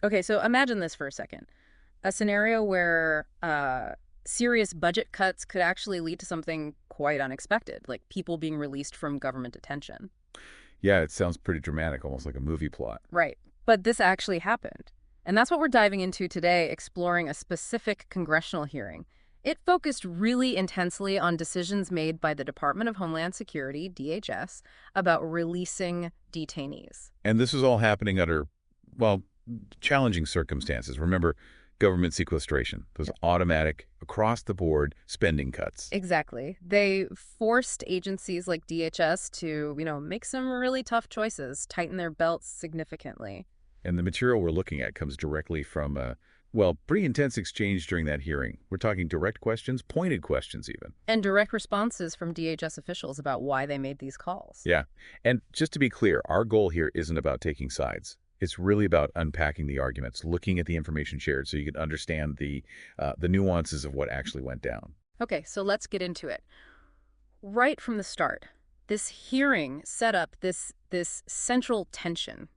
Okay, so imagine this for a second. A scenario where serious budget cuts could actually lead to something quite unexpected, like people being released from government detention. Yeah, it sounds pretty dramatic, almost like a movie plot. Right. But this actually happened. And that's what we're diving into today, exploring a specific congressional hearing. It focused really intensely on decisions made by the Department of Homeland Security, DHS, about releasing detainees. And this was all happening under, well, challenging circumstances. Remember, government sequestration, those automatic, across-the-board spending cuts. Exactly. They forced agencies like DHS to, make some really tough choices, tighten their belts significantly. And the material we're looking at comes directly from a, well, pretty intense exchange during that hearing. We're talking direct questions, pointed questions even. And direct responses from DHS officials about why they made these calls. Yeah. And just to be clear, our goal here isn't about taking sides. It's really about unpacking the arguments, looking at the information shared so you can understand the nuances of what actually went down. Okay, so let's get into it. Right from the start, this hearing set up this central tension.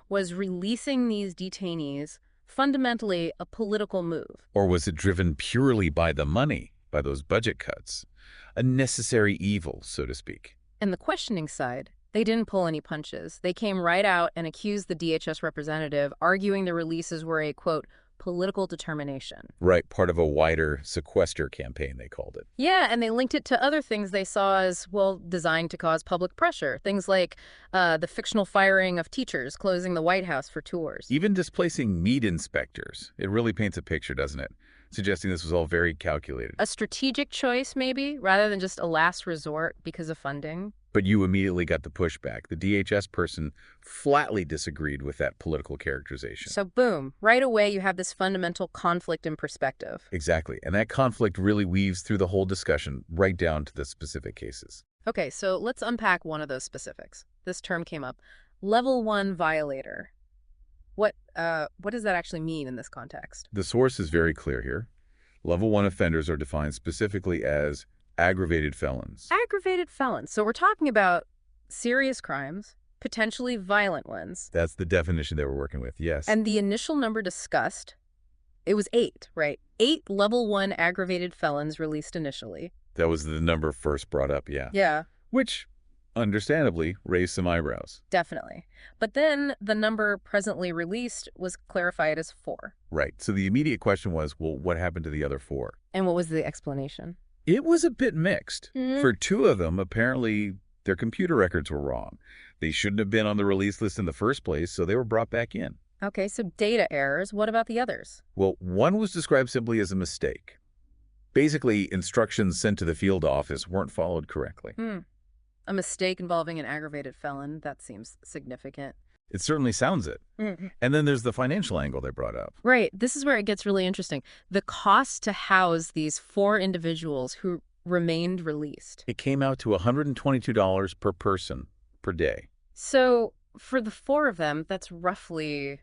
Was releasing these detainees fundamentally a political move? Or was it driven purely by the money, by those budget cuts? A necessary evil, so to speak. And the questioning side, they didn't pull any punches. They came right out and accused the DHS representative, arguing the releases were a, quote, political determination. Right, part of a wider sequester campaign, they called it. Yeah, and they linked it to other things they saw as, well, designed to cause public pressure. Things like the fictional firing of teachers, closing the White House for tours. Even displacing meat inspectors. It really paints a picture, doesn't it? Suggesting this was all very calculated. A strategic choice, maybe, rather than just a last resort because of funding. But you immediately got the pushback. The DHS person flatly disagreed with that political characterization. So boom, right away you have this fundamental conflict in perspective. Exactly. And that conflict really weaves through the whole discussion, right down to the specific cases. Okay, so let's unpack one of those specifics. This term came up. Level 1 violator. What does that actually mean in this context? The source is very clear here. Level 1 offenders are defined specifically as aggravated felons. Aggravated felons. So we're talking about serious crimes, potentially violent ones. That's the definition they were working with, yes. And the initial number discussed, it was 8, right? 8 level 1 aggravated felons released initially. That was the number first brought up, yeah. Yeah. Which, understandably, raised some eyebrows. Definitely. But then the number presently released was clarified as 4. Right. So the immediate question was, well, what happened to the other 4? And what was the explanation? It was a bit mixed. Mm. For 2 of them, apparently their computer records were wrong. They shouldn't have been on the release list in the first place, so they were brought back in. Okay, so data errors. What about the others? Well, one was described simply as a mistake. Basically, instructions sent to the field office weren't followed correctly. A mistake involving an aggravated felon. That seems significant. It certainly sounds it. And then there's the financial angle they brought up. Right. This is where it gets really interesting. The cost to house these 4 individuals who remained released. It came out to $122 per person per day. So for the 4 of them, that's roughly,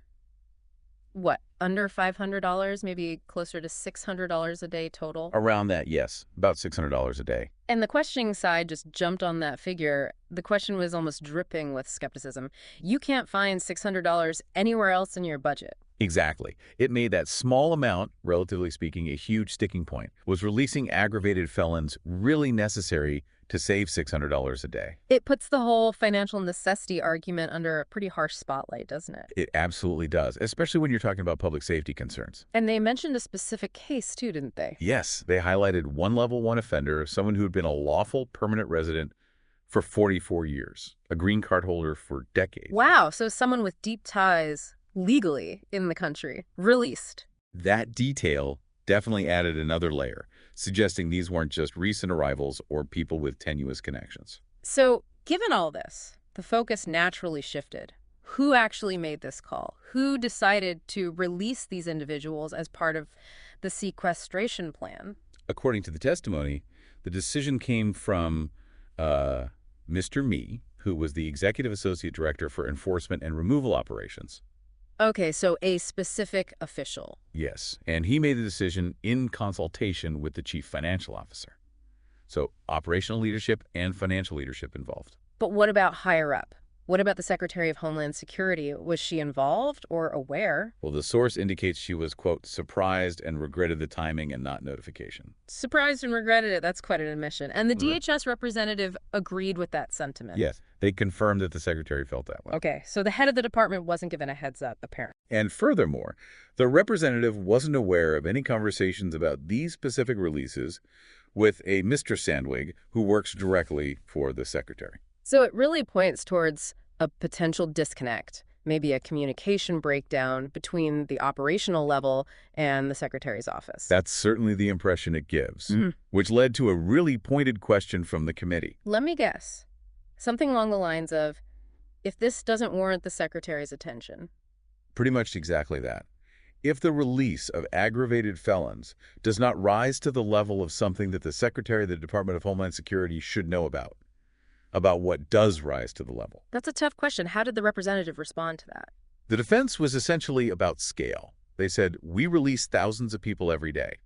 what, under $500, maybe closer to $600 a day total? Around that, yes. About $600 a day. And the questioning side just jumped on that figure. The question was almost dripping with skepticism. You can't find $600 anywhere else in your budget. Exactly. It made that small amount, relatively speaking, a huge sticking point. Was releasing aggravated felons really necessary to save $600 a day? It puts the whole financial necessity argument under a pretty harsh spotlight, doesn't it? It absolutely does, especially when you're talking about public safety concerns. And they mentioned a specific case, too, didn't they? Yes, they highlighted one level 1 offender, someone who had been a lawful permanent resident for 44 years, a green card holder for decades. Wow, so someone with deep ties legally in the country, released. That detail definitely added another layer, suggesting these weren't just recent arrivals or people with tenuous connections. So, given all this, the focus naturally shifted. Who actually made this call? Who decided to release these individuals as part of the sequestration plan? According to the testimony, the decision came from Mr. Me, who was the Executive Associate Director for Enforcement and Removal Operations. Okay, so a specific official. Yes, and he made the decision in consultation with the Chief Financial Officer. So operational leadership and financial leadership involved. But what about higher up? What about the Secretary of Homeland Security? Was she involved or aware? Well, the source indicates she was, quote, surprised and regretted the timing and not notification. Surprised and regretted it. That's quite an admission. And the Right. DHS representative agreed with that sentiment. Yes, they confirmed that the secretary felt that way. Okay, so the head of the department wasn't given a heads up, apparently. And furthermore, the representative wasn't aware of any conversations about these specific releases with a Mr. Sandwig who works directly for the secretary. So it really points towards a potential disconnect, maybe a communication breakdown between the operational level and the secretary's office. That's certainly the impression it gives, Mhm. which led to a really pointed question from the committee. Let me guess. Something along the lines of, if this doesn't warrant the secretary's attention. Pretty much exactly that. If the release of aggravated felons does not rise to the level of something that the Secretary of the Department of Homeland Security should know about what does rise to the level. That's a tough question. How did the representative respond to that? The defense was essentially about scale. They said, we release thousands of people every day,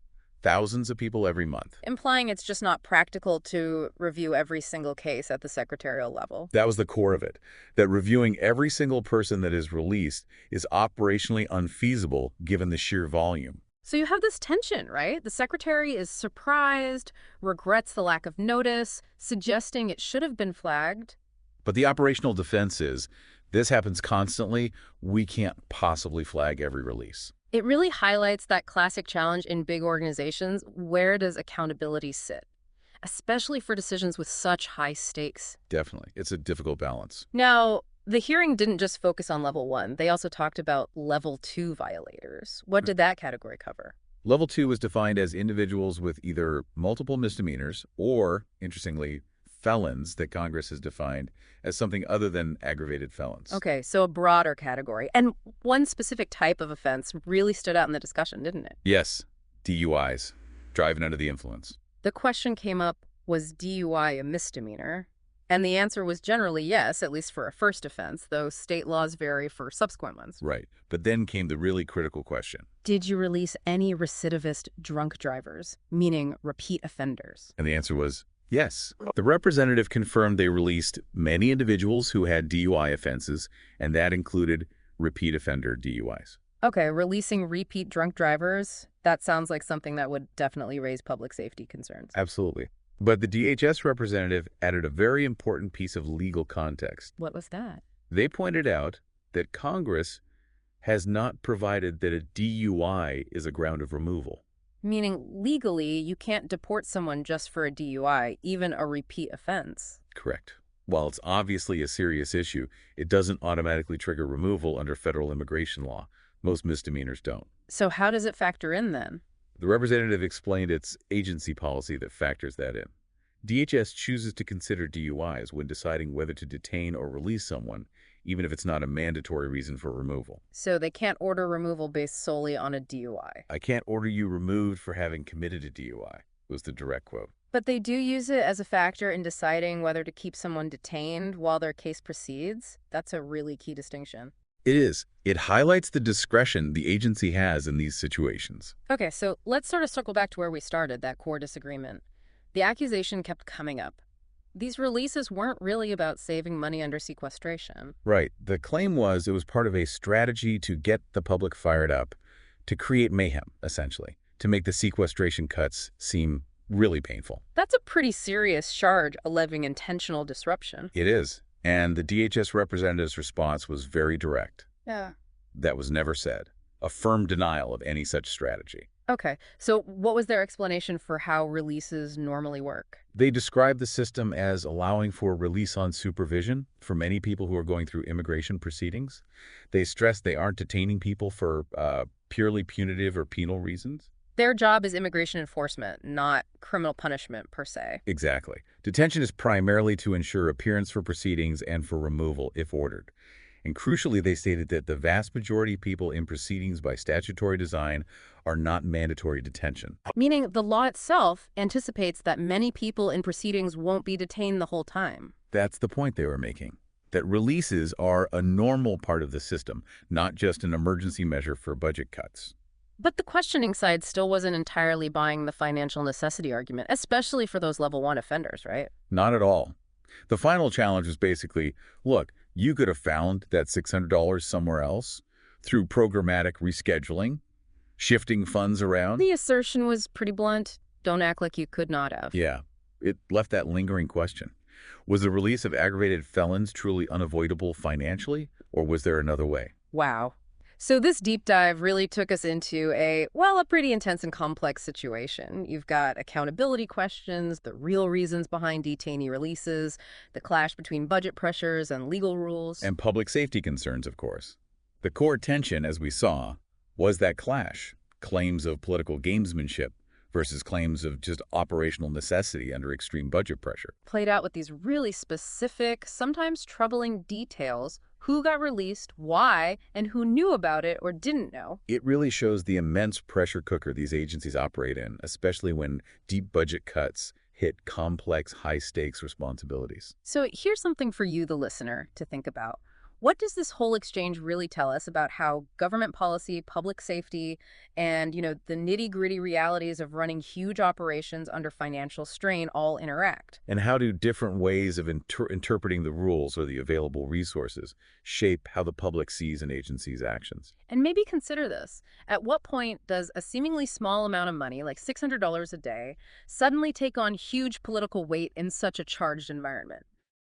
thousands of people every month. Implying it's just not practical to review every single case at the secretarial level. That was the core of it, that reviewing every single person that is released is operationally unfeasible given the sheer volume. So you have this tension, right? The secretary is surprised, regrets the lack of notice, suggesting it should have been flagged. But the operational defense is, this happens constantly, we can't possibly flag every release. It really highlights that classic challenge in big organizations. Where does accountability sit? Especially for decisions with such high stakes. Definitely. It's a difficult balance. Now, the hearing didn't just focus on level 1. They also talked about level 2 violators. What did that category cover? Level 2 was defined as individuals with either multiple misdemeanors or, interestingly, felons that Congress has defined as something other than aggravated felons. Okay, so a broader category. And one specific type of offense really stood out in the discussion, didn't it? Yes, DUIs, driving under the influence. The question came up, was DUI a misdemeanor? And the answer was generally yes, at least for a first offense, though state laws vary for subsequent ones. Right. But then came the really critical question. Did you release any recidivist drunk drivers, meaning repeat offenders? And the answer was yes. The representative confirmed they released many individuals who had DUI offenses, and that included repeat offender DUIs. Okay, releasing repeat drunk drivers, that sounds like something that would definitely raise public safety concerns. Absolutely. But the DHS representative added a very important piece of legal context. What was that? They pointed out that Congress has not provided that a DUI is a ground of removal. Meaning, legally, you can't deport someone just for a DUI, even a repeat offense. Correct. While it's obviously a serious issue, it doesn't automatically trigger removal under federal immigration law. Most misdemeanors don't. So how does it factor in then? The representative explained its agency policy that factors that in. DHS chooses to consider DUIs when deciding whether to detain or release someone, even if it's not a mandatory reason for removal. So they can't order removal based solely on a DUI. I can't order you removed for having committed a DUI, was the direct quote. But they do use it as a factor in deciding whether to keep someone detained while their case proceeds. That's a really key distinction. It is. It highlights the discretion the agency has in these situations. Okay, so let's sort of circle back to where we started, that core disagreement. The accusation kept coming up. These releases weren't really about saving money under sequestration. Right. The claim was it was part of a strategy to get the public fired up, to create mayhem, essentially, to make the sequestration cuts seem really painful. That's a pretty serious charge, alleging intentional disruption. It is. And the DHS representative's response was very direct. Yeah. That was never said. A firm denial of any such strategy. Okay, so what was their explanation for how releases normally work? They described the system as allowing for release on supervision for many people who are going through immigration proceedings. They stressed they aren't detaining people for purely punitive or penal reasons. Their job is immigration enforcement, not criminal punishment per se. Exactly. Detention is primarily to ensure appearance for proceedings and for removal if ordered. And crucially, they stated that the vast majority of people in proceedings by statutory design are not mandatory detention. Meaning the law itself anticipates that many people in proceedings won't be detained the whole time. That's the point they were making, that releases are a normal part of the system, not just an emergency measure for budget cuts. But the questioning side still wasn't entirely buying the financial necessity argument, especially for those level 1 offenders, right? Not at all. The final challenge was basically, look, You could have found that $600 somewhere else through programmatic rescheduling, shifting funds around. The assertion was pretty blunt. Don't act like you could not have. Yeah, it left that lingering question. Was the release of aggravated felons truly unavoidable financially, or was there another way? Wow. So this deep dive really took us into a pretty intense and complex situation. You've got accountability questions, the real reasons behind detainee releases, the clash between budget pressures and legal rules. And public safety concerns, of course. The core tension, as we saw, was that clash, claims of political gamesmanship versus claims of just operational necessity under extreme budget pressure. Played out with these really specific, sometimes troubling details: who got released, why, and who knew about it or didn't know. It really shows the immense pressure cooker these agencies operate in, especially when deep budget cuts hit complex, high-stakes responsibilities. So here's something for you, the listener, to think about. What does this whole exchange really tell us about how government policy, public safety, and, the nitty-gritty realities of running huge operations under financial strain all interact? And how do different ways of interpreting the rules or the available resources shape how the public sees an agency's actions? And maybe consider this. At what point does a seemingly small amount of money, like $600 a day, suddenly take on huge political weight in such a charged environment?